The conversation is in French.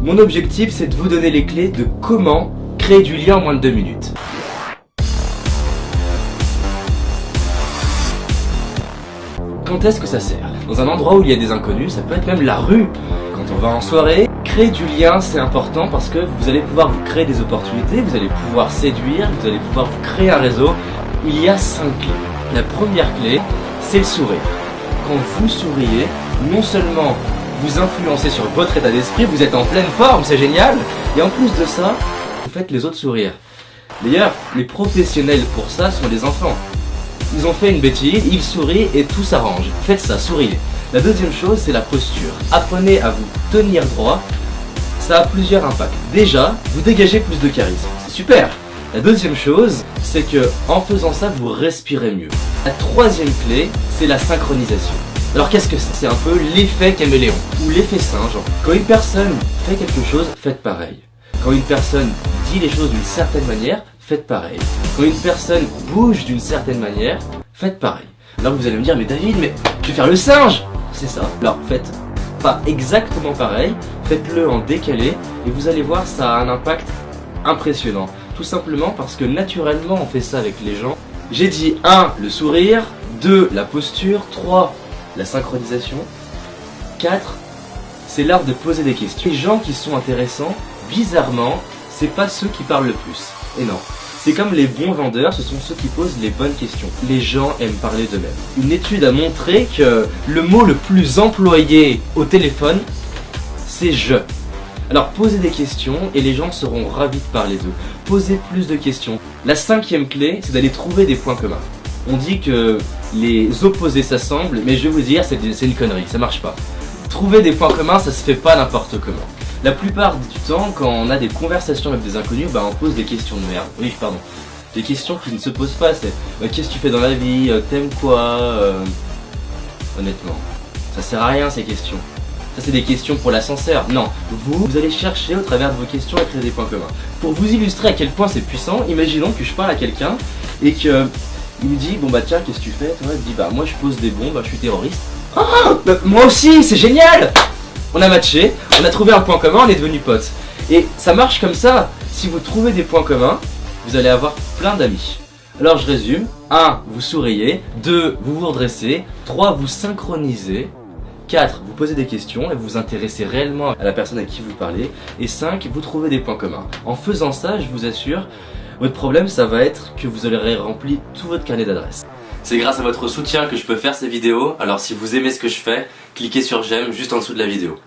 Mon objectif, c'est de vous donner les clés de comment créer du lien en moins de 2 minutes. Quand est-ce que ça sert? Dans un endroit où il y a des inconnus, ça peut être même la rue. Quand on va en soirée, créer du lien, c'est important parce que vous allez pouvoir vous créer des opportunités, vous allez pouvoir séduire, vous allez pouvoir vous créer un réseau. Il y a 5 clés. La première clé, c'est le sourire. Quand vous souriez, non seulement vous influencez sur votre état d'esprit, vous êtes en pleine forme, c'est génial, et en plus de ça, vous faites les autres sourire. D'ailleurs, les professionnels pour ça sont les enfants. Ils ont fait une bêtise, ils sourient et tout s'arrange. Faites ça, souriez. La deuxième chose, c'est la posture. Apprenez à vous tenir droit. Ça a plusieurs impacts. Déjà, vous dégagez plus de charisme. C'est super. La deuxième chose, c'est que en faisant ça, vous respirez mieux. La troisième clé, c'est la synchronisation. Alors qu'est-ce que c'est? C'est un peu l'effet caméléon ou l'effet singe. Quand une personne fait quelque chose, faites pareil. Quand une personne dit les choses d'une certaine manière, faites pareil. Quand une personne bouge d'une certaine manière, faites pareil. Alors vous allez me dire, mais David, mais je vais faire le singe! C'est ça. Alors faites pas exactement pareil, faites-le en décalé et vous allez voir, ça a un impact impressionnant. Tout simplement parce que naturellement on fait ça avec les gens. J'ai dit 1, le sourire, 2, la posture, 3, la synchronisation, 4, c'est l'art de poser des questions. Les gens qui sont intéressants, bizarrement, c'est pas ceux qui parlent le plus. Et non. C'est comme les bons vendeurs, ce sont ceux qui posent les bonnes questions. Les gens aiment parler d'eux-mêmes. Une étude a montré que le mot le plus employé au téléphone, c'est « je ». Alors posez des questions et les gens seront ravis de parler d'eux. Posez plus de questions. La 5e clé, c'est d'aller trouver des points communs. On dit que les opposés s'assemblent, mais je vais vous dire, c'est une connerie, ça marche pas. Trouver des points communs, ça se fait pas n'importe comment. La plupart du temps, quand on a des conversations avec des inconnus, on pose des questions de merde. Oui, pardon. Des questions qui ne se posent pas, c'est qu'est-ce que tu fais dans la vie, t'aimes quoi Honnêtement, ça sert à rien ces questions. Ça c'est des questions pour l'ascenseur. Non, vous allez chercher au travers de vos questions à créer des points communs. Pour vous illustrer à quel point c'est puissant, imaginons que je parle à quelqu'un et que il me dit, bon bah tiens, qu'est-ce que tu fais? Toi, il me dit, moi je pose des bombes, je suis terroriste. Ah, moi aussi, c'est génial! On a matché, on a trouvé un point commun, on est devenus potes. Et ça marche comme ça. Si vous trouvez des points communs, vous allez avoir plein d'amis. Alors je résume. 1, vous souriez. 2, vous vous redressez. 3, vous synchronisez. 4, vous posez des questions et vous vous intéressez réellement à la personne à qui vous parlez. Et 5, vous trouvez des points communs. En faisant ça, je vous assure, votre problème, ça va être que vous aurez rempli tout votre carnet d'adresses. C'est grâce à votre soutien que je peux faire ces vidéos, alors si vous aimez ce que je fais, cliquez sur j'aime juste en dessous de la vidéo.